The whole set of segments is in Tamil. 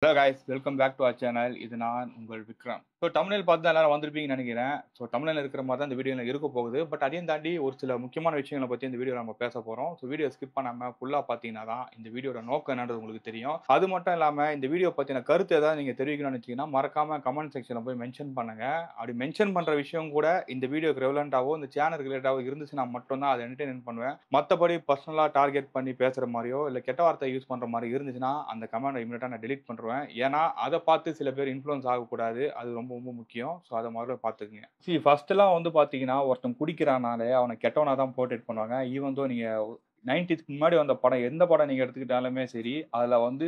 Hello guys welcome back to our channel. இது நான் உங்கள் விக்ரம். ஸோ தமிழில் பார்த்து தான் எல்லாரும் வந்திருப்பீங்கன்னு நினைக்கிறேன். ஸோ தமிழில் இருக்கிற மாதிரி தான் இந்த வீடியோவில் இருக்க போகுது. பட் அதையும் தாண்டி ஒரு சில முக்கியமான விஷயங்களை பற்றி இந்த வீடியோ நம்ம பேச போகிறோம். ஸோ வீடியோ ஸ்கிப் பண்ணாமல் ஃபுல்லாக பார்த்தீங்கன்னா தான் இந்த வீடியோட நோக்கம் என்னன்றது உங்களுக்கு தெரியும். அது மட்டும் இல்லாமல் இந்த வீடியோ பற்றின கருத்து ஏதாவது நீங்கள் தெரிவிக்கணும்னு நினச்சிங்கன்னா மறக்காமல் கமெண்ட் செக்ஷனில் போய் மென்ஷன் பண்ணுங்க. அப்படி மென்ஷன் பண்ணுற விஷயம் கூட இந்த வீடியோக்கு ரெவலண்டாவோ இந்த சேனலுக்கு ரிலேட்டாவோ இருந்துச்சுன்னா மட்டும்தான் அதை என்டர்டெயின் பண்ணுவேன். மற்றபடி பர்சனலாக டார்கெட் பண்ணி பேசுகிற மாதிரியோ இல்லை கெட்ட வார்த்தை யூஸ் பண்ணுற மாதிரி இருந்துச்சுன்னா அந்த கமெண்ட் இமீடியட்டாக நான் டெலிட் பண்ணுறேன். ஏன்னா அதை பார்த்து சில பேர் இன்ஃப்ளூயன்ஸ் ஆகக்கூடாது. அது ரொம்ப ரொம்ப முக்கியம். ஸோ அதை முதல்ல பார்த்துக்குங்க. ஃபர்ஸ்ட்லாம் வந்து பார்த்தீங்கன்னா ஒருத்தன் குடிக்கிறானாலே அவனை கெட்டவனா தான் போர்ட்ரேட் பண்ணுவாங்க. ஈவன் தோ நீங்கள் 90ஸ்க்கு முன்னாடி வந்த படம் எந்த படம் நீங்கள் எடுத்துக்கிட்டாலுமே சரி, அதில் வந்து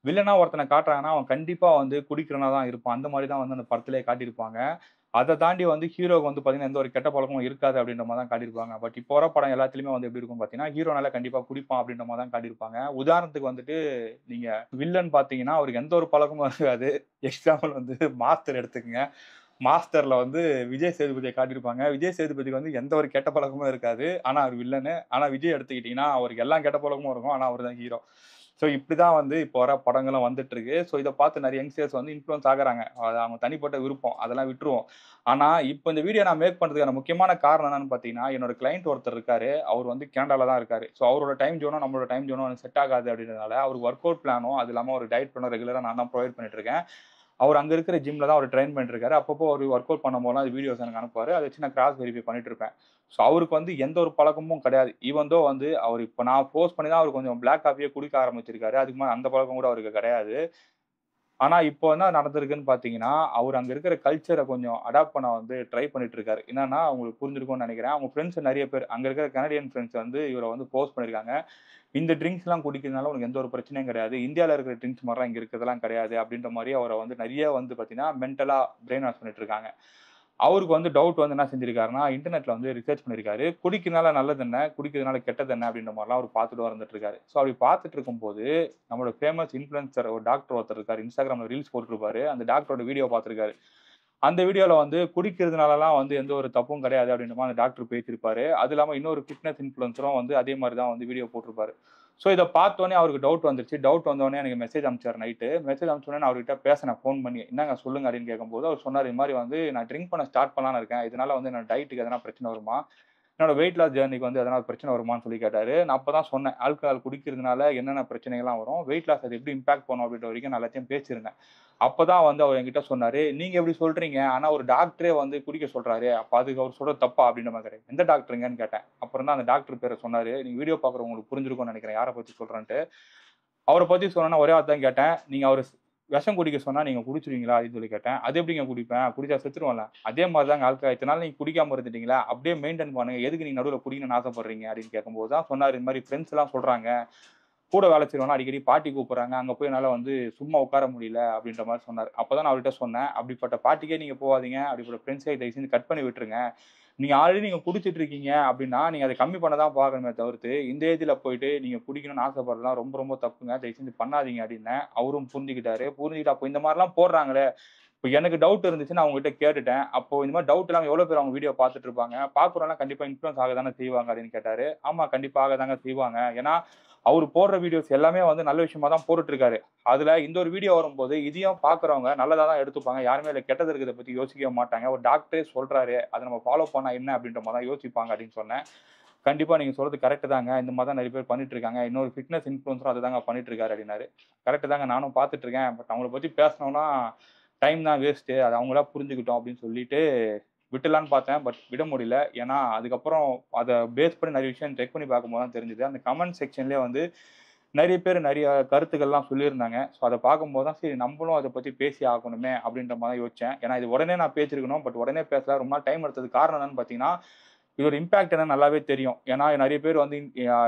வில்லனா ஒருத்தனை காட்டுறாங்கன்னா அவன் கண்டிப்பா வந்து குடிக்கிறவனா தான் இருப்பான். அந்த மாதிரி தான் வந்து அந்த படத்திலேயே காட்டியிருப்பாங்க. அத தாண்டி வந்து ஹீரோக்கு வந்து பார்த்தீங்கன்னா, எந்த ஒரு கெட்ட பழக்கமும் இருக்காது அப்படின்ற மாரி தான் காட்டியிருப்பாங்க. பட் இப்போ வர படம் எல்லாத்துலயுமே வந்து எப்படி இருக்கும் பார்த்தீங்கன்னா, ஹீரோனால கண்டிப்பா குடிப்பான் அப்படின்ற மாரி தான் காட்டியிருப்பாங்க. உதாரணத்துக்கு வந்துட்டு நீங்க வில்லன் பார்த்தீங்கன்னா, அவருக்கு எந்த ஒரு பழக்கமும் இருக்காது. எக்ஸாம்பிள் வந்து மாஸ்டர் எடுத்துக்கங்க. மாஸ்டர்ல வந்து விஜய் சேதுபதிய காட்டியிருப்பாங்க. விஜய் சேதுபதிக்கு வந்து எந்த ஒரு கெட்ட பழக்கமும் இருக்காது. ஆனா அவரு வில்லனு. ஆனா விஜய் எடுத்துக்கிட்டீங்கன்னா, அவருக்கு எல்லா கெட்ட பழக்கமும் இருக்கும். ஆனா அவரு தான் ஹீரோ. ஸோ இப்படிதான் வந்து இப்போ வர படங்களும் வந்துட்டு இருக்கு. ஸோ இத பார்த்து நெறைய யங்ஸ்டர்ஸ் வந்து இன்ஃப்ளூயன்ஸ் ஆகுறாங்க. அது அவங்க தனிப்பட்ட விருப்பம். அதெல்லாம் விட்டுருவோம். ஆனா, இப்போ இந்த வீடியோ நான் மேக் பண்றதுக்கான முக்கியமான காரணம் என்னன்னு பார்த்தீங்கன்னா, என்னோட கிளையண்ட் ஒருத்தர் இருக்காரு. அவரு வந்து கனடால தான் இருக்காரு. ஸோ அவரோட டைம் ஜோனும், நம்மளோட டைம் ஜோனும் எனக்கு செட் ஆகாது அப்படின்றதுனால, அவருக்கு ஒர்க் அவுட் பிளானும், அது இல்லாம ஒரு டயட் பிளானும் ரெகுலரா நான் தான் புரொவைட் பண்ணிட்டு இருக்கேன். அவர் அங்க இருக்கிற ஜிம்ல தான் அவரு ட்ரெயின் பண்ணிட்டு இருக்காரு. அப்பப்போ அவரு ஒர்க் அவுட் பண்ணும்போதெல்லாம் அது வீடியோஸ் எனக்கு அனுப்புவாரு. அத வச்சு நான் கிராஸ் வெரிஃபை பண்ணிட்டு இருப்பேன். ஸோ அவருக்கு வந்து எந்த ஒரு பழக்கமும் கிடையாது. ஈவன் தோ வந்து அவரு இப்ப நான் ஃபோர்ஸ் பண்ணி தான் அவரு கொஞ்சம் பிளாக் காஃபியே குடிக்க ஆரம்பிச்சிருக்காரு. அதுக்கு முன்னாடி அந்த பழக்கம் கூட அவருக்கு கிடையாது. ஆனா, இப்போ என்ன நடந்திருக்குன்னு பார்த்தீங்கன்னா, அவரு அங்க இருக்கிற கல்ச்சர கொஞ்சம் அடாப்ட் பண்ண வந்து ட்ரை பண்ணிட்டு இருக்காரு. என்னன்னா, உங்களுக்கு புரிஞ்சிருக்கும்னு நெனைக்கிறேன். அவங்க ஃப்ரெண்ட்ஸ் நெறைய பேர் அங்க இருக்கிற கனடியன் ஃப்ரெண்ட்ஸ் வந்து இவர வந்து ஃபோர்ஸ் பண்ணியிருக்காங்க. இந்த ட்ரிங்க்ஸ்லாம் குடிக்கிறதுனால உனக்கு எந்த ஒரு பிரச்சனையும் கிடையாது. இந்தியால இருக்கிற ட்ரிங்க்ஸ் மாரிலாம் இங்க இருக்கிறதெல்லாம் கிடையாது. அப்படின்ற மாரி அவர வந்து நெறைய வந்து பார்த்தீங்கன்னா, மென்டலா பிரெயின் வாஷ் பண்ணிட்டு இருக்காங்க. அவருக்கு வந்து டவுட் வந்து என்ன செஞ்சிருக்காருன்னா, இன்டர்நெட்ல வந்து ரிசர்ச் பண்ணியிருக்காரு. குடிக்கிறதுனால நல்லது என்ன? குடிக்கிறதுனால கெட்டது என்ன? அப்படின்ற மாரிலாம் அவரு பார்த்துட்டு வந்துட்டு இருக்காரு. ஸோ அப்படி பார்த்துட்டு இருக்கும்போது, நம்மளோட ஃபேமஸ் இன்ஃப்ளூயன்சர் ஒரு டாக்டர் ஒருத்தர் இருக்காரு. Instagramல ரீல்ஸ் போட்டுருப்பாரு. அந்த டாக்டரோட வீடியோ பார்த்திருக்காரு. அந்த வீடியோல வந்து குடிக்கிறதுனாலலாம் வந்து எந்த ஒரு தப்பும் கிடையாது அப்படின்ற மாரி அந்த டாக்டர் பேசியிருப்பாரு. அது இல்லாம இன்னொரு ஃபிட்னஸ் இன்ஃப்ளூயன்சரும் வந்து அதே மாரி தான் வந்து வீடியோ போட்டிருப்பாரு. ஸோ இத பார்த்தோனே அவருக்கு டவுட் வந்துருச்சு. டவுட் வந்தோனே எனக்கு மெசேஜ் அனுப்பிச்சாரு நைட்டு. மெசேஜ் அனுப்பிச்ச உடனே நான் அவர்கிட்ட பேசினேன் ஃபோன் பண்ணி. "என்னங்க சொல்லுங்க" அப்படின்னு கேட்கும்போது, அவர் சொன்னாரு, "இது மாரி வந்து நான் ட்ரிங்க் பண்ண ஸ்டார்ட் பண்ணலான்னு இருக்கேன். இதனால வந்து என்னோட டயட்டுக்கு எதனா பிரச்சனை வருமா? என்னோட வெயிட் லாஸ் ஜர்னிக்கு வந்து எதனா பிரச்சனை வருமான்னு?" சொல்லி கேட்டாரு. நான் அப்பதான் சொன்னேன், "ஆல்கஹால் குடிக்கிறதுனால என்னென்ன பிரச்சனைகள்லாம் வரும்? வெயிட் லாஸ் அது எப்படி இம்பாக்ட் பண்ணும்?" அப்படின்ற வரைக்கும் நான் எல்லாத்தையும் பேசியிருந்தேன். அப்பதான் வந்து அவர் என்கிட்ட சொன்னாரு, "நீங்க இப்படி சொல்றீங்க. ஆனா ஒரு டாக்டரே வந்து குடிக்க சொல்றாரே, அப்ப அதுக்கு அவர் சொல்றது தப்பா?" அப்படின்ற மாரி கேட்டாரு. "எந்த டாக்டருங்கன்னு?" கேட்டேன். அப்புறம் தான் அந்த டாக்டர் பேர சொன்னாரு. நீங்க வீடியோ பார்க்குறவங்களுக்கு புரிஞ்சிருக்கும்னு நெனைக்கிறேன். யார பத்தி சொல்றேன்ட்டு. அவர பத்தி சொன்னோனே ஒரே வார்த்த தான் கேட்டேன். "நீங்க அவரு விஷம் குடிக்க சொன்னா நீங்க குடிச்சுருவீங்களா?" அப்படின்னு சொல்லி கேட்டேன். "அது எப்படிங்க குடிப்பேன்? குடிச்சா செத்துருவேன்ல." "அதே மாரி தாங்க ஆல்கஹால். இத்தன நாள் நீங்க குடிக்காம இருந்துட்டீங்களா? அப்படியே மெயின்டெயின் பண்ணுங்க. எதுக்கு நீங்க நடுவுல குடிக்கணும்னு ஆசைப்படுறீங்க?" அப்படின்னு கேட்கும்போது தான் சொன்னாரு, "இந்த மாரி ஃப்ரெண்ட்ஸ்லாம் சொல்றாங்க. கூட வேலை செய்றவங்கலாம் அடிக்கடி பார்ட்டி கூப்பிடுறாங்க. அங்க போய் என்னால வந்து சும்மா உட்கார முடியல." அப்படின்ற மாரி சொன்னாரு. அப்பதான் நான் அவர்ட்ட சொன்னேன், "அப்படிப்பட்ட பார்ட்டிக்கே நீங்க போகாதீங்க. அப்படிப்பட்ட ஃப்ரெண்ட்ஸை தயவு செஞ்சு கட் பண்ணி விட்டுருங்க. நீங்க ஆல்ரெடி குடிச்சிட்டு இருக்கீங்க அப்படின்னா, நீங்க அத கம்மி பண்ண தான் பார்க்கணுமே தவிர்த்து, இந்த ஏஜ்ல போயிட்டு நீங்க குடிக்கணும்னு ஆசைப்படுறதுலாம் ரொம்ப ரொம்ப தப்புங்க. தயவு செஞ்சு பண்ணாதீங்க" அப்படின்னேன். அவரும் புரிஞ்சுக்கிட்டாரு. புரிஞ்சுகிட்டு அப்போ இந்த மாரிலாம் போடுறாங்களே, இப்ப எனக்கு டவுட் இருந்துச்சு. நான் அவங்ககிட்ட கேட்டுட்டேன். அப்போ இந்த மாரி டவுட் இல்லாம எவ்வளோ பேர் அவங்க வீடியோ பார்த்துட்டு இருப்பாங்க. பார்க்குறவங்கலாம் கண்டிப்பா இன்ஃப்ளூயன்ஸ் ஆக தானே செய்வாங்க அப்படின்னு கேட்டாரு. ஆமா, கண்டிப்பா ஆக தாங்க செய்வாங்க. ஏன்னா, அவரு போடுற வீடியோஸ் எல்லாமே வந்து நல்ல விஷயமா தான் போட்டுட்டு இருக்காரு. அதுல இந்த ஒரு வீடியோ வரும்போது, இதையும் பார்க்குறவங்க நல்லதா தான் எடுத்துப்பாங்க. யாருமே அதுல கெட்டது இருக்கிறத பத்தி யோசிக்கவே மாட்டாங்க. ஒரு டாக்டரே சொல்றாரு, அத நம்ம ஃபாலோ பண்ணா என்ன அப்படின்ற மாரி தான் யோசிப்பாங்க அப்படின்னு சொன்னேன். கண்டிப்பா நீங்க சொல்றது கரெக்ட் தாங்க. இந்த மாரி தான் நெறைய பேர் பண்ணிட்டு இருக்காங்க. இன்னொரு ஃபிட்னஸ் இன்ஃப்ளூயன்சரும் அததாங்க பண்ணிட்டு இருக்காரு அப்டின்னாரு. கரெக்ட் தாங்க நானும் பார்த்துட்டு இருக்கேன். பட் அவங்கள பத்தி பேசனோம்னா டைம் தான் வேஸ்ட்டு. அது அவங்களா புரிஞ்சுக்கிட்டும் அப்டின்னு சொல்லிட்டு விட்டுடலான்னு பார்த்தேன். பட் விட முடியல. ஏன்னா, அதுக்கப்புறம் அத பேஸ் பண்ணி நெறைய விஷயம் செக் பண்ணி பார்க்கும்போது தான் தெரிஞ்சது. அந்த கமெண்ட் செக்ஷன்லயே வந்து நெறைய பேர் நெறைய கருத்துக்கள்லாம் சொல்லியிருந்தாங்க. ஸோ அத பார்க்கும்போது தான் சரி நம்மளும் அத பத்தி பேசி ஆகணுமே அப்டின்ற மாரி தான் யோசிச்சேன். ஏன்னா, இது உடனே நான் பேசியிருக்கணும். பட் உடனே பேசல. ரொம்ப நாள் டைம் எடுத்ததுக்கு காரணம் என்னன்னு பார்த்தீங்கன்னா, இதோட இம்பாக்ட் என்னன்னு நல்லாவே தெரியும். ஏன்னா நெறைய பேர் வந்து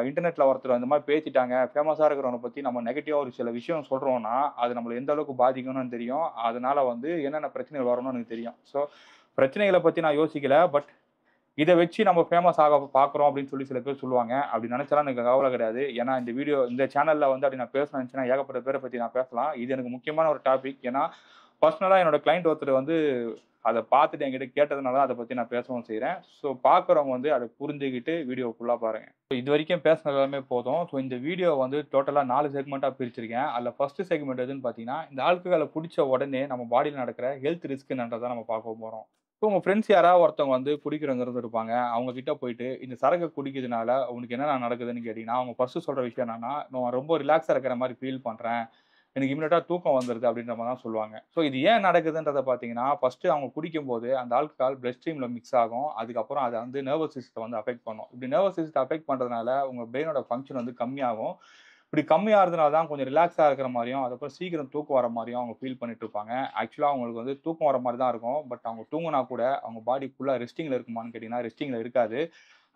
இன்டர்நெட்ல ஒருத்தர் அந்த மாரி பேசிட்டாங்க. ஃபேமஸா இருக்கிறவன பத்தி நம்ம நெகட்டிவா ஒரு சில விஷயம் சொல்றோம்னா, அது நம்மள எந்த அளவுக்கு பாதிக்கும்னு தெரியும். அதனால வந்து என்னென்ன பிரச்சனைகள் வரும்னு எனக்கு தெரியும். ஸோ பிரச்சனைகள பத்தி நான் யோசிக்கல. பட் இத வச்சு நம்ம ஃபேமஸ் ஆக பார்க்குறோம் அப்படின்னு சொல்லி சில பேர் சொல்லுவாங்க. அப்படி நெனச்சாலாம் எனக்கு கவல கிடையாது. ஏன்னா இந்த வீடியோ இந்த சேனல்ல வந்து அப்படி நான் பேசணும்னு நெனச்சேன்னா ஏகப்பட்ட பேர பத்தி நான் பேசலாம். இது எனக்கு முக்கியமான ஒரு டாபிக். ஏன்னா பர்சனலா என்னோட கிளையண்ட் ஒருத்தர் வந்து அத பார்த்துட்டு என்கிட்ட கேட்டதுனால தான் அத பத்தி நான் பேசவும் செய்றேன். ஸோ பார்க்குறவங்க வந்து அத புரிஞ்சுகிட்டு வீடியோ ஃபுல்லா பாருங்க. ஸோ இதுவரைக்கும் பேசினது எல்லாமே போதும். ஸோ இந்த வீடியோ வந்து டோட்டலா 4 செக்மெண்ட்டா பிரிச்சிருக்கேன். அதுல ஃபர்ஸ்ட் செக்மெண்ட் எதுன்னு பார்த்தீங்கன்னா, இந்த ஆல்கஹால குடிச்ச உடனே நம்ம பாடியில நடக்கிற ஹெல்த் ரிஸ்க் என்னன்றத நம்ம பார்க்க போறோம். இப்போ உங்க ஃப்ரெண்ட்ஸ் யாராவது ஒருத்தவங்க வந்து குடிக்கிறவங்க இருந்திருப்பாங்க. அவங்க கிட்ட போயிட்டு இந்த சரக்கு குடிக்கிறதுனால உனக்கு என்னடா நடக்குதுன்னு கேட்டீங்கன்னா, அவங்க ஃபர்ஸ்ட் சொல்ற விஷயம் என்னன்னா, நான் ரொம்ப ரிலாக்ஸா இருக்கிற மாரி ஃபீல் பண்றேன். எனக்கு இமிடியேட்டா தூக்கம் வந்துருது அப்படின்ற மாரி தான் சொல்லுவாங்க. ஸோ இது ஏன் நடக்குதுன்றத பார்த்தீங்கன்னா, ஃபர்ஸ்ட்டு அவங்க குடிக்கும்போது அந்த ஆல்கஹால் பிளட் ஸ்ட்ரீம்ல மிக்ஸ் ஆகும். அதுக்கப்புறம் அத வந்து நர்வஸ் சிஸ்டத்த வந்து அஃபெக்ட் பண்ணும். இப்படி நர்வஸ் சிஸ்டத்த அஃபெக்ட் பண்றதுனால உங்க பிரெயினோட ஃபங்ஷன் வந்து கம்மியாகும். இப்படி கம்மியாகுறதுனால தான் கொஞ்சம் ரிலாக்ஸா இருக்கிற மாரியும், அதுக்கப்புறம் சீக்கிரம் தூக்கம் வர மாரியும் அவங்க ஃபீல் பண்ணிட்டு இருப்பாங்க. ஆக்சுவலா அவங்களுக்கு வந்து தூக்கம் வர மாரி தான் இருக்கும். பட் அவங்க தூங்குனா கூட அவங்க பாடி ஃபுல்லா ரெஸ்டிங்ல இருக்குமான்னு கேட்டீங்கன்னா, ரெஸ்டிங்ல இருக்காது.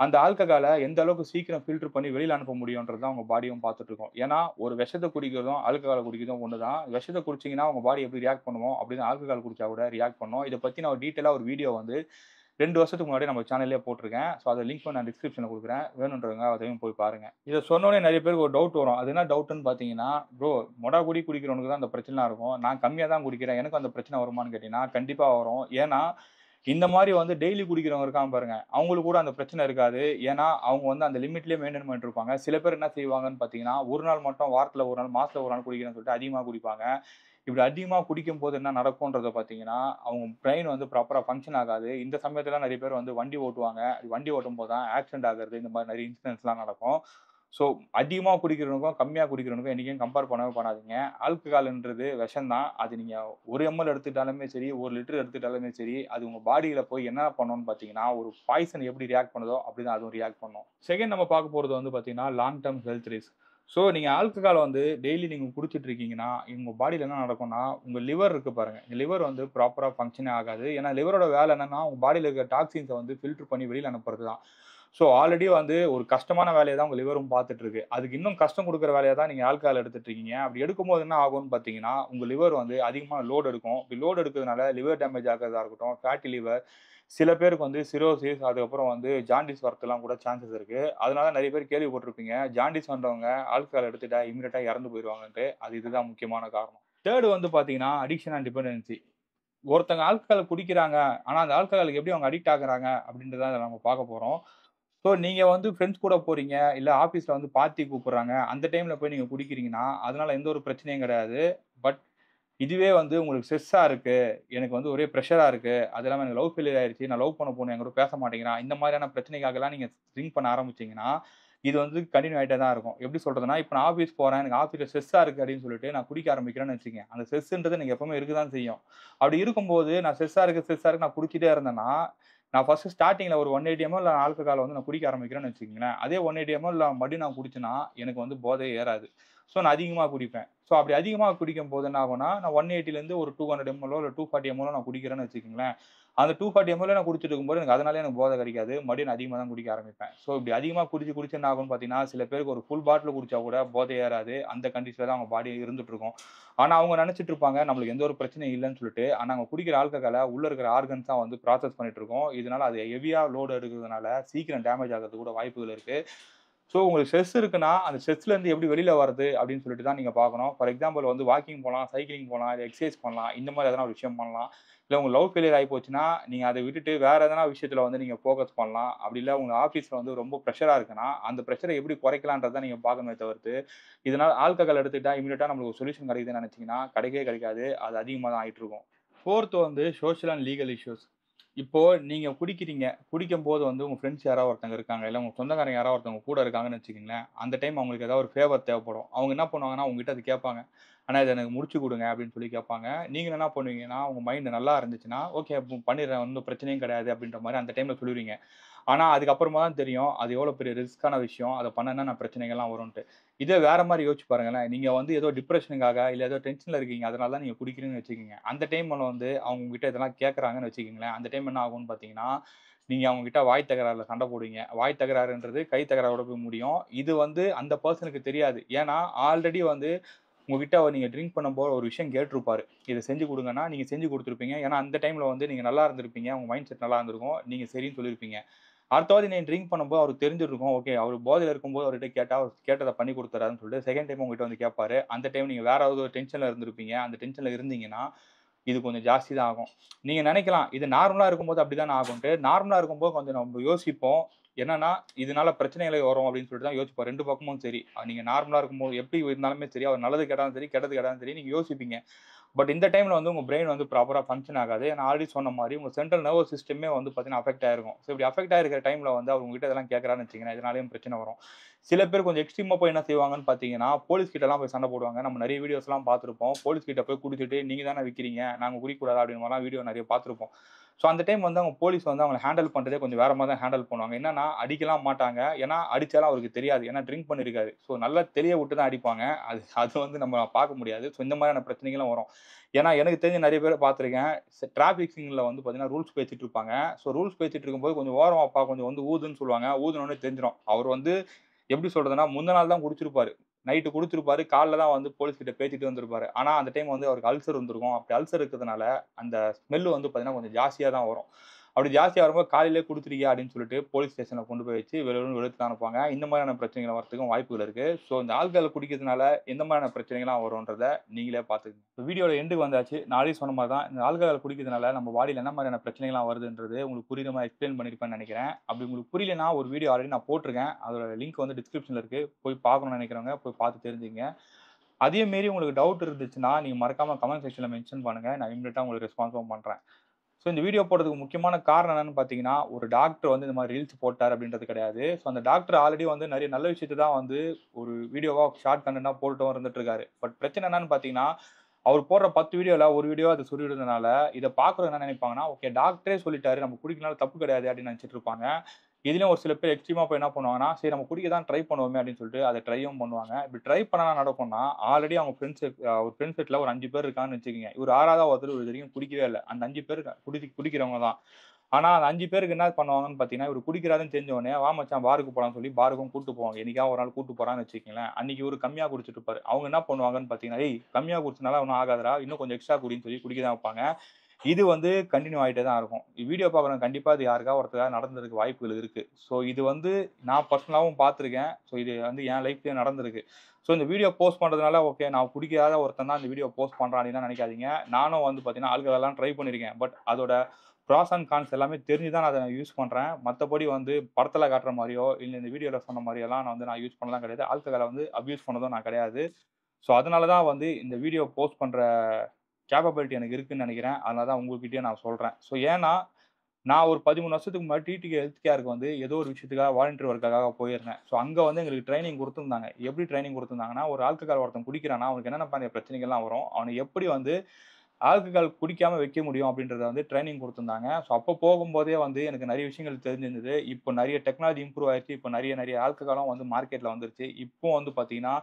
அந்த ஆல்கஹால எந்த அளவுக்கு சீக்கிரம் ஃபில்டர் பண்ணி வெளியில அனுப்ப முடியும்ன்றது தான் உங்க பாடியும் பார்த்துட்டு இருக்கும். ஏன்னா, ஒரு விஷத்த குடிக்கிறதும், ஆல்கஹால குடிக்கிறதும் ஒண்ணு தான். விஷத்த குடிச்சீங்கன்னா, உங்க பாடி எப்படி ரியாக்ட் பண்ணுமோ, அப்படின்னு ஆல்கஹால் குடிச்சா கூட ரியாக்ட் பண்ணும். இத பத்தி நான் டீட்டெயிலா ஒரு வீடியோ வந்து 2 வருஷத்துக்கு முன்னாடி நம்ம சேனல்லயே போட்டுருக்கேன். ஸோ, அத லிங்க் நான் டிஸ்கிரிப்ஷன்ல குடுக்குறேன். வேணுன்றவங்க அதையும் போய் பாருங்க. இத சொன்னோனே நெறைய பேருக்கு ஒரு டவுட் வரும். அது என்ன டவுட்ன்னு பார்த்தீங்கன்னா, ப்ரோ மொடா குடி குடிக்கிறவனுக்கு தான் அந்த பிரச்சனைலாம் இருக்கும். நான் கம்மியா தான் குடிக்கிறேன். எனக்கும் அந்த பிரச்சனை வருமான்னு கேட்டீங்கன்னா, கண்டிப்பா வரும். ஏன்னா, இந்த மாரி வந்து டெய்லி குடிக்கிறவங்க இருக்காங்க பாருங்க. அவங்களுக்கு கூட அந்த பிரச்சனை இருக்காது. ஏன்னா, அவங்க வந்து அந்த லிமிட்லயே மெயின்டெயின் பண்ணிட்டு இருப்பாங்க. சில பேர் என்ன செய்வாங்கன்னு பார்த்தீங்கன்னா, ஒரு நாள் மட்டும் வாரத்துல 1 நாள், மாசத்துல 1 நாள் குடிக்கிறேன்னு சொல்லிட்டு அதிகமா குடிப்பாங்க. இப்படி அதிகமா குடிக்கும்போது என்ன நடக்கும்ன்றத பார்த்தீங்கன்னா, அவங்க பிரெயின் வந்து ப்ராப்பரா ஃபங்ஷன் ஆகாது. இந்த சமயத்துல நெறைய பேர் வந்து வண்டி ஓட்டுவாங்க. வண்டி ஓட்டும்போது தான் ஆக்சிடென்ட் ஆகுறது, இந்த மாரி நெறைய இன்சிடென்ட்ஸ்லாம் நடக்கும். ஸோ, அதிகமா குடிக்கிறவனுக்கும், கம்மியா குடிக்கிறவனுக்கும் என்னைக்கும் கம்பேர் பண்ணவே பண்ணாதீங்க. ஆல்கஹால்ன்றது விஷம் தான். அது நீங்க 1 எம்எல் எடுத்துக்கிட்டாலுமே சரி, 1 லிட்டர் எடுத்துக்கிட்டாலுமே சரி, அது உங்க பாடியில போய் என்ன பண்ணும்னு பார்த்தீங்கன்னா, ஒரு பாய்சன் எப்படி ரியாக்ட் பண்ணுதோ, அப்படிதான் அதுவும் ரியாக்ட் பண்ணும். செகண்ட் நம்ம பார்க்க போறது வந்து பார்த்தீங்கன்னா, long term health risk. So, நீங்க ஆல்கஹால் வந்து டெய்லி நீங்க குடிச்சிட்டு இருக்கீங்கன்னா, உங்க பாடியில என்ன நடக்கும்னா, உங்க லிவர் இருக்கு பாருங்க. லிவர் வந்து ப்ராப்பரா ஃபங்ஷனே ஆகாது. ஏன்னா, லிவரோட வேலை என்னன்னா, உங்க பாடியில இருக்க டாக்ஸின்ஸ வந்து ஃபில்டர் பண்ணி வெளியில அனுப்புறது தான். ஸோ, ஆல்ரெடி வந்து ஒரு கஷ்டமான வேலைய தான் உங்க லிவரும் பார்த்துட்டு இருக்கு. அதுக்கு இன்னும் கஷ்டம் குடுக்குற வேலைய தான் நீங்க ஆல்கஹால் எடுத்துட்டு இருக்கீங்க. அப்படி எடுக்கும்போது என்ன ஆகும்னு பார்த்தீங்கன்னா, உங்க லிவர் வந்து அதிகமான லோட் எடுக்கும். இப்படி லோட் எடுக்கிறதுனால லிவர் டேமேஜ் ஆகுறதா இருக்கட்டும், ஃபேட்டி லிவர், சில பேருக்கு வந்து சிரோசிஸ், அதுக்கப்புறம் வந்து ஜாண்டிஸ் வரதுலாம் கூட சான்சஸ் இருக்கு. அதனால நெறைய பேர் கேள்விப்பட்டிருப்பீங்க. ஜாண்டிஸ் வந்தவங்க ஆல்கஹால் எடுத்துட்டா இம்மீடியட்டா இறந்து போயிருவாங்கன்ட்டு. அது இதுதான் முக்கியமான காரணம். 3 வந்து பார்த்தீங்கன்னா, அடிக்ஷன் அண்ட் டிபெண்டன்சி. ஒருத்தங்க ஆல்கஹால் குடிக்கிறாங்க. ஆனா, அந்த ஆல்கஹாலுக்கு எப்படி அவங்க அடிக்ட் ஆகுறாங்க அப்படின்றத நம்ம பார்க்க போறோம். ஸோ, நீங்க வந்து ஃப்ரெண்ட்ஸ் கூட போறீங்க, இல்ல ஆஃபீஸ்ல வந்து பார்ட்டி கூப்பிடுறாங்க. அந்த டைம்ல போய் நீங்க குடிக்கிறீங்கன்னா, அதனால எந்த ஒரு பிரச்சனையும் கிடையாது. பட் இதுவே வந்து உங்களுக்கு ஸ்ட்ரெஸ்ஸா இருக்கு. எனக்கு வந்து ஒரே பிரஷரா இருக்கு. அது இல்லாம எனக்கு லவ் ஃபெயிலியர் ஆயிருச்சு. நான் லவ் பண்ண பொண்ணு என் கூட பேச மாட்டேங்கிறா. இந்த மாதிரியான பிரச்சனைக்காகலாம் நீங்க ட்ரிங்க் பண்ண ஆரம்பிச்சீங்கன்னா, இது வந்து கன்டின்யூ ஆயிட்டே தான் இருக்கும். எப்படி சொல்றதுன்னா, இப்ப நான் ஆஃபீஸ் போறேன். எனக்கு ஆஃபீஸ்ல ஸ்ட்ரெஸ்ஸா இருக்கு அப்படின்னு சொல்லிட்டு நான் குடிக்க ஆரம்பிக்கிறேன்னு வச்சுக்கங்க. அந்த ஸ்ட்ரெஸ்ன்றது எனக்கு எப்பவுமே இருக்க தான் செய்யும். அப்படி இருக்கும்போது நான் ஸ்ட்ரெஸ்ஸா இருக்கு நான் குடிச்சிட்டே இருந்தேன்னா, நான் ஃபர்ஸ்ட் ஸ்டார்ட்டிங்ல ஒரு 180 எம்எல் ஆல்கஹால் வந்து நான் குடிக்க ஆரம்பிக்கிறேன்னு வச்சுக்கங்களேன். அதே 180 எம்எல் மறுபடியும் நான் குடிச்சேன்னா, எனக்கு வந்து போதையே ஏறாது. ஸோ, நான் அதிகமா குடிப்பேன். ஸோ, அப்படி அதிகமா குடிக்கும்போது என்ன ஆகும்னா, நான் 180லேருந்து ஒரு 200 எம்எல்லோ இல்ல 240 எம்எல்லோ நான் குடிக்கிறேன்னு வச்சுக்கங்களேன். அந்த 240 எம்எல் நான் குடிச்சிட்டு இருக்கும்போது எனக்கு அதனாலேயே எனக்கு போதை கிடைக்காது. மறுபடியும் நான் அதிகமா தான் குடிக்க ஆரம்பிப்பேன். ஸோ, இப்படி அதிகமா குடிச்சு குடிச்சு என்ன ஆகும்னு பார்த்தீங்கன்னா, சில பேருக்கு ஒரு ஃபுல் பாட்டில் குடிச்சா கூட போதை ஏறாது. அந்த கண்டிஷன்ல தான் அவங்க பாடி இருந்துட்டு இருக்கும். ஆனா, அவங்க நினைச்சிட்டு இருப்பாங்க, நம்மளுக்கு எந்த ஒரு பிரச்சனையும் இல்லன்னு சொல்லிட்டு. ஆனா, அவங்க குடிக்கிற ஆல்கஹால உள்ள இருக்கிற ஆர்கன்ஸ் தான் வந்து ப்ராசஸ் பண்ணிட்டு இருக்கும். இதனால அது ஹெவியா லோட் எடுக்கிறதுனால சீக்கிரம் டேமேஜ் ஆகுறதுக்கு கூட வாய்ப்புகள் இருக்கு. ஸோ, உங்களுக்கு ஸ்ட்ரெஸ் இருக்குன்னா, அந்த ஸ்ட்ரெஸ்லேருந்து எப்படி வெளில வரது அப்படின்னு சொல்லிட்டு தான் நீங்க பார்க்கணும். ஃபார் எக்ஸாம்பிள் வந்து வாக்கிங் போலாம், சைக்கிளிங் போலாம், இல்ல எக்சர்சைஸ் பண்ணலாம். இந்த மாரி எதனா ஒரு விஷயம் பண்ணலாம். இல்ல உங்க லவ் ஃபெயிலியர் ஆயி போச்சுன்னா, நீங்க அத விட்டுட்டு வேற எதனா விஷயத்துல வந்து நீங்க ஃபோக்கஸ் பண்ணலாம். அப்படி இல்ல உங்க ஆஃபீஸ்ல வந்து ரொம்ப பிரஷரா இருக்குன்னா, அந்த பிரஷர எப்படி குறைக்கலான்றத நீங்க பார்க்கணுமே தவிர்த்து, இதனால ஆல்கஹால் எடுத்துக்கிட்டா இம்மீடியட்டா நம்மளுக்கு ஒரு சொல்யூஷன் கிடைக்குதுன்னு நெனச்சீங்கன்னா, கிடைக்கவே கிடைக்காது. அது அதிகமா தான் ஆயிட்டு இருக்கும். 4த் வந்து சோசியல் அண்ட் லீகல் இஷ்யூஸ். இப்போ நீங்க குடிக்கிறீங்க. குடிக்கும்போது வந்து உங்க ஃப்ரெண்ட்ஸ் யாராவது ஒருத்தங்க இருக்காங்க. இல்ல உங்க சொந்தக்காரங்க யாராவது ஒருத்தவங்க கூட இருக்காங்கன்னு வச்சுக்கங்களேன். அந்த டைம் அவங்களுக்கு ஏதாவது ஒரு ஃபேவர் தேவைப்படும். அவங்க என்ன பண்ணுவாங்கன்னா, உங்ககிட்ட அத கேட்பாங்க. "அண்ணா இத எனக்கு முடிச்சு குடுங்க" அப்படின்னு சொல்லி கேட்பாங்க. நீங்க என்ன பண்ணுவீங்கன்னா, உங்க மைண்ட் நல்லா இருந்துச்சுன்னா, "ஓகே பண்ணிடுறேன். ஒண்ணும் பிரச்சனையும் கிடையாது" அப்படின்ற மாரி அந்த டைம்ல சொல்லிருவீங்க. ஆனா, அதுக்கப்புறமா தான் தெரியும். அது எவ்வளோ பெரிய ரிஸ்க்கான விஷயம். அத பண்ணா என்னென்ன பிரச்சனைகள்லாம் வரும்ன்ட்டு. இதே வேற மாரி யோசிச்சு பாருங்களேன். நீங்க வந்து ஏதோ டிப்ரஷனுக்காக, இல்ல ஏதோ டென்ஷன்ல இருக்கீங்க. அதனால தான் நீங்க குடிக்கிறீங்கன்னு வச்சுக்கங்க. அந்த டைம்ல வந்து அவங்க உங்ககிட்ட இதெல்லாம் கேட்கறாங்கன்னு வச்சுக்கங்களேன். அந்த டைம் என்ன ஆகும்னு பார்த்தீங்கன்னா, நீங்க அவங்க கிட்ட வாய் தகராறுல சண்டை போடுவீங்க. வாய் தகராறுன்றது கை தகராறோட போய் முடியும். இது வந்து அந்த பெர்சனுக்கு தெரியாது. ஏன்னா, ஆல்ரெடி வந்து உங்ககிட்ட நீங்க ட்ரிங்க் பண்ணும்போது ஒரு விஷயம் கேட்டிருப்பாரு. இத செஞ்சு குடுங்கன்னா, நீங்க செஞ்சு குடுத்துருப்பீங்க. ஏன்னா, அந்த டைம்ல வந்து நீங்க நல்லா இருந்திருப்பீங்க. உங்க மைண்ட் செட் நல்லா இருந்திருக்கும். நீங்க சரின்னு சொல்லியிருப்பீங்க. அடுத்த வாட்டி நீங்க ட்ரிங்க் பண்ணும்போது அவருக்கு தெரிஞ்சிருக்கும். ஓகே. அவரு போதையில இருக்கும்போது அவர்ட்ட கேட்டா, அவர் கேட்டத பண்ணி குடுத்துறாருன்னு சொல்லிட்டு, செகண்ட் டைம் உங்ககிட்ட வந்து கேட்பாரு. அந்த டைம் நீங்க வேற ஏதாவது ஒரு டென்ஷன்ல இருந்திருப்பீங்க. அந்த டென்ஷன்ல இருந்தீங்கன்னா, இது கொஞ்சம் ஜாஸ்தி தான் ஆகும். நீங்க நினைக்கலாம், இது நார்மலா இருக்கும்போது அப்படிதானே ஆகும்ன்ட்டு. நார்மலா இருக்கும்போது கொஞ்சம் நம்ம யோசிப்போம். என்னன்னா, இதனால பிரச்சனைகளே வரும் அப்படின்னு சொல்லிட்டு தான் யோசிப்போம். 2 பக்கமும் சரி. நீங்க நார்மலா இருக்கும்போது எப்படி இருந்தாலுமே சரி, அவர் நல்லது கேட்டாலும் சரி, கெட்டது கேட்டாலும் சரி, நீங்க யோசிப்பீங்க. பட் இந்த டைம்ல வந்து உங்க பிரெயின் வந்து ப்ராப்பரா ஃபங்ஷன் ஆகாது. நான் ஆல்ரெடி சொன்ன மாரி உங்க சென்ட்ரல் நர்வஸ் சிஸ்டமே வந்து பார்த்தீங்கன்னா அஃபெக்ட் ஆயிருக்கும். ஸோ இப்படி அஃபெக்ட் ஆயிருக்கிற டைம்ல வந்து அவர் உங்ககிட்ட இதெல்லாம் கேட்கறாருன்னு வச்சுக்கங்களேன், இதனாலயும் பிரச்சனை வரும். சில பேர் கொஞ்சம் எக்ஸ்ட்ரீமா போய் என்ன செய்வாங்கன்னு பார்த்தீங்கன்னா, போலீஸ் கிட்டலாம் போய் சண்டை போடுவாங்க. நம்ம நெறைய வீடியோஸ்லாம் பார்த்துருப்போம். போலீஸ் கிட்ட போய் குடுத்துட்டு, "நீங்க தானே விக்கிறீங்க. நாங்க குடிக்கக்கூடாதா?" அப்படின்ற மாரிலாம் வீடியோ நெறைய பார்த்துருப்போம். ஸோ அந்த டைம் வந்து அவங்க போலீஸ் வந்து அவங்கள ஹேண்டில் பண்றதே கொஞ்சம் வேற மாரி தான் ஹேண்டில் பண்ணுவாங்க. என்னன்னா, அடிக்கலாம் மாட்டாங்க. ஏன்னா, அடிச்சாலும் அவருக்கு தெரியாது. ஏன்னா ட்ரிங்க் பண்ணியிருக்காரு. ஸோ நல்லா தெளிய விட்டு தான் அடிப்பாங்க. அது அது வந்து நம்ம பார்க்க முடியாது. ஸோ இந்த மாரியான பிரச்சனைகளும் வரும். ஏன்னா, எனக்கு தெரிஞ்ச நெறைய பேர பார்த்துருக்கேன். டிராஃபிக் சிக்னல்ல வந்து பார்த்தீங்கன்னா, ரூல்ஸ் பேசிட்டு இருப்பாங்க. ஸோ ரூல்ஸ் பேசிட்டு இருக்கும்போது, "கொஞ்சம் ஓரம் வாப்பா, கொஞ்சம் வந்து ஊதுன்னு" சொல்லுவாங்க. ஊதுனோனே தெரிஞ்சிரும். அவர் வந்து எப்படி சொல்றதுன்னா, முந்த நாள் தான் குடிச்சிருப்பாரு. நைட்டு குடிச்சிருப்பாரு. காலைல தான் வந்து போலீஸ் கிட்ட பேசிட்டு வந்திருப்பாரு. ஆனா, அந்த டைம் வந்து அவருக்கு அல்சர் வந்திருக்கும். அப்படி அல்சர் இருக்கிறதுனால, அந்த ஸ்மெல் வந்து பார்த்தீங்கன்னா, கொஞ்சம் ஜாஸ்தியா தான் வரும். அப்படி ஜாஸ்தியா வரும்போது, "காலையிலேயே குடுத்துட்டீங்க" அப்படின்னு சொல்லிட்டு போலீஸ் ஸ்டேஷன்ல கொண்டு போய் வச்சு வெளுவெளுன்னு வெளுத்து அனுப்புவாங்க. இந்த மாதிரியான பிரச்சனைகள் வரதுக்கும் வாய்ப்புகள் இருக்கு. ஸோ இந்த ஆல்கஹால் குடிக்கிறதுனால எந்த மாதிரியான பிரச்சனைகள்லாம் வரும்ன்றத நீங்களே பார்த்துக்கங்க. இப்ப வீடியோட எண்டுக்கு வந்தாச்சு. நான் ஆல்ரெடி சொன்ன மாரி தான். இந்த ஆல்கஹால் குடிக்கிறதுனால நம்ம பாடியில என்ன மாதிரியான பிரச்சனைகள்லாம் வருதுன்றது உங்களுக்கு புரியிற மாரி எக்ஸ்பிளைன் பண்ணியிருப்பேன்னு நெனைக்கிறேன். அப்படி உங்களுக்கு புரியலன்னா ஒரு வீடியோ ஆல்ரெடி நான் போட்டிருக்கேன். அதோட லிங்க் வந்து டிஸ்கிரிப்ஷன்ல இருக்கு. போய் பார்க்கணும்னு நெனைக்கிறவங்க போய் பார்த்து தெரிஞ்சுக்கங்க. அதையும் மீறி உங்களுக்கு டவுட் இருந்துச்சுன்னா, நீங்க மறக்காம கமெண்ட் செக்ஷன்ல மென்ஷன் பண்ணுங்க. நான் இம்மீடியட்டா உங்களுக்கு ரெஸ்பான்ஸும் பண்றேன். ஸோ இந்த வீடியோ போடுறதுக்கு முக்கியமான காரணம் என்னன்னு பார்த்தீங்கன்னா, ஒரு டாக்டர் வந்து இந்த மாரி ரீல்ஸ் போட்டார் அப்படின்றது கிடையாது. ஸோ அந்த டாக்டர் ஆல்ரெடி வந்து நெறைய நல்ல விஷயத்த தான் வந்து ஒரு வீடியோவா ஷார்ட் கன்டென்ட்டா போட்டுட்டும் இருந்துட்டு இருக்காரு. பட் பிரச்சனை என்னன்னு பார்த்தீங்கன்னா, அவர் போடுற 10 வீடியோல ஒரு வீடியோ அத சொல்லிடுறதுனால, இத பார்க்குறவங்க என்ன நினைப்பாங்கன்னா, ஓகே டாக்டரே சொல்லிட்டாரு. நம்ம குடிக்கனால தப்பு கிடையாது அப்படின்னு நினைச்சிட்டு இருப்பாங்க. இதுலயும் ஒரு சில பேர் எக்ஸ்ட்ரீமா போய் என்ன பண்ணுவாங்கன்னா, சரி நம்ம குடிக்க தான் ட்ரை பண்ணுவோமே அப்படின்னு சொல்லிட்டு அத ட்ரையும் பண்ணுவாங்க. இப்படி ட்ரை பண்ணா என்ன நடக்கும்னா, ஆல்ரெடி அவங்க ஒரு ஃப்ரெண்ட்ஸ் செட்ல ஒரு 5 பேர் இருக்காங்கன்னு வச்சுக்கங்க. இவரு 6வதா ஒருத்தர் இதுவரைக்கும் குடிக்கவே இல்ல. அந்த 5 பேர் குடிக்கிறவங்க தான். ஆனா அந்த 5 பேருக்கு என்ன பண்ணுவாங்கன்னு பார்த்தீங்கன்னா, இவரு குடிக்கிறாருன்னு தெரிஞ்ச உடனே, "வா மச்சான் பாருக்கு போலாம்ன்னு" சொல்லி பாருக்கும் கூட்டு போவாங்க. என்னைக்காவது ஒரு நாள் கூட்டு போறான்னு வச்சுக்கங்களேன். அன்னைக்கு இவரு கம்மியா குடிச்சிட்டு இருப்பாரு. அவங்க என்ன பண்ணுவாங்கன்னு பார்த்தீங்கன்னா, "ஏய் கம்மியா குடிச்சனால ஒண்ணும் ஆகாதுடா. இன்னும் கொஞ்சம் எக்ஸ்ட்ரா குடின்னு" சொல்லி குடிக்க தான் வைப்பாங்க. இது வந்து கன்டின்யூ ஆயிட்டே தான் இருக்கும். வீடியோ பார்க்குறவங்க கண்டிப்பா இது யாருக்காவது ஒருத்தருக்காவது நடந்திருக்க வாய்ப்புகள் இருக்கு. ஸோ இது வந்து நான் பர்சனலாவும் பார்த்துருக்கேன். ஸோ இது வந்து என் லைஃப்லயே நடந்திருக்கு. ஸோ இந்த வீடியோ போஸ்ட் பண்றதுனால, ஓகே நான் குடிக்காத ஒருத்தன் தான் இந்த வீடியோ போஸ்ட் பண்றான் அப்படின்லாம் நினைக்காதீங்க. நானும் வந்து பார்த்தீங்கன்னா, ஆல்கஹால்லாம் ட்ரை பண்ணியிருக்கேன். பட் அதோட ப்ராஸ் அண்ட் கான்ஸ் எல்லாமே தெரிஞ்சு தான் நான் அத யூஸ் பண்றேன். மத்தபடி வந்து படத்துல காட்டுற மாரியோ, இல்ல இந்த வீடியோல சொன்ன மாரியெல்லாம் நான் யூஸ் பண்ணலாம் கிடையாது. ஆல்கஹால வந்து அப்யூஸ் பண்ணதும் நான் கிடையாது. ஸோ அதனால தான் வந்து இந்த வீடியோ போஸ்ட் பண்ற கேப்பபிலிட்டி எனக்கு இருக்குன்னு நெனைக்கிறேன். அதனால தான் உங்ககிட்டயும் நான் சொல்றேன். ஸோ ஏன்னா, நான் ஒரு 13 வருஷத்துக்கு முன்னாடி டிடிகே ஹெல்த் கேருக்கு வந்து ஏதோ ஒரு விஷயத்துக்காக வாலண்டரி ஒர்க்குக்காக போயிருந்தேன். ஸோ அங்க வந்து எங்களுக்கு ட்ரெய்னிங் குடுத்துருந்தாங்க. எப்படி ட்ரெய்னிங் குடுத்துருந்தாங்கன்னா, ஒரு ஆல்கஹால் ஒருத்தன் குடிக்கிறான்னா, அவனுக்கு என்னென்ன மாரியான பிரச்சனைகள்லாம் வரும்? அவன எப்படி வந்து ஆல்கஹால் குடிக்காம வைக்க முடியும் அப்படின்றத வந்து ட்ரெய்னிங் குடுத்துருந்தாங்க. ஸோ அப்போ போகும்போதே வந்து எனக்கு நெறைய விஷயங்கள் தெரிஞ்சிருந்தது. இப்போ நெறைய டெக்னாலஜி இம்ப்ரூவ் ஆயிருச்சு. இப்போ நெறைய ஆல்கஹாலும் வந்து மார்க்கெட்ல வந்துருச்சு. இப்போ வந்து பார்த்தீங்கன்னா,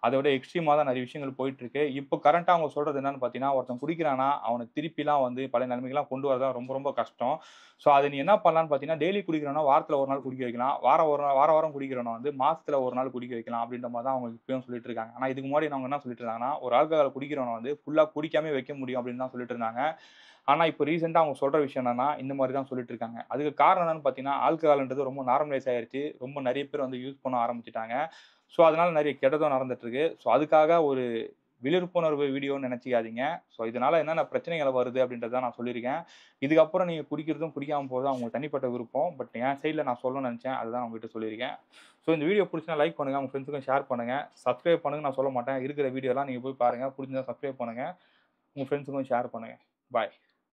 அத விட எக்ஸ்ட்ரீமா தான் நெறைய விஷயங்கள் போயிட்டுருக்கு. இப்போ கரண்ட்டா அவங்க சொல்றது என்னன்னு பார்த்தீங்கன்னா, ஒருத்தன் குடிக்கிறான்னா, அவன திருப்பிலாம் வந்து பழைய நிலைமைக்குலாம் கொண்டு வரது ரொம்ப ரொம்ப கஷ்டம். ஸோ அத நீ என்ன பண்ணலான்னு பார்த்தீங்கன்னா, டெய்லி குடிக்கிறவன வாரத்துல 1 நாள் குடிக்க வைக்கலாம். வாரம் குடிக்கிறவன வந்து மாசத்துல 1 நாள் குடிக்க வைக்கலாம். அப்படின்ற மாரி தான் அவங்க இப்பயும் சொல்லிட்டு இருக்காங்க. ஆனா இதுக்கு முன்னாடி அவங்க என்ன சொல்லிட்டு இருந்தாங்கன்னா, ஒரு ஆல்கஹால் குடிக்கிறவன வந்து ஃபுல்லா குடிக்காமயே வைக்க முடியும் அப்படின்னு தான் சொல்லிட்டு இருந்தாங்க. ஆனா இப்போ ரீசென்ட்டா அவங்க சொல்ற விஷயம் என்னன்னா, இந்த மாரி தான் சொல்லிட்டு இருக்காங்க. அதுக்கு காரணம் என்னன்னு பார்த்தீங்கன்னா, ஆல்கஹால்ன்றது ரொம்ப நார்மலைஸ் ஆயிருச்சு. ரொம்ப நெறைய பேர் வந்து யூஸ் பண்ண ஆரம்பிச்சுட்டாங்க. ஸோ அதனால நெறைய கெட்டதும் நடந்துட்டு இருக்கு. ஸோ அதுக்காக ஒரு விழிப்புணர்வு வீடியோன்னு நெனச்சுக்காதீங்க. ஸோ இதனால என்னென்ன பிரச்சனைகள் வருது அப்படின்றத நான் சொல்லியிருக்கேன். இதுக்கப்புறம் நீங்க குடிக்கிறதும், குடிக்காம போறதும் உங்க தனிப்பட்ட விருப்பம். பட் என் சைட்ல நான் சொல்லணும்னு நெனச்சேன். அதுதான் உங்ககிட்ட சொல்லியிருக்கேன். ஸோ இந்த வீடியோ புடிச்சுருந்தா லைக் பண்ணுங்க. உங்க ஃப்ரெண்ட்ஸுக்கும் ஷேர் பண்ணுங்க. சப்ஸ்கிரைப் பண்ணுங்கன்னு நான் சொல்ல மாட்டேன். இருக்கிற வீடியோலாம் நீங்க போய் பாருங்க. புடிச்சிருந்தா சப்ஸ்கிரைப் பண்ணுங்க. உங்க ஃப்ரெண்ட்ஸுக்கும் ஷேர் பண்ணுங்க. பாய்.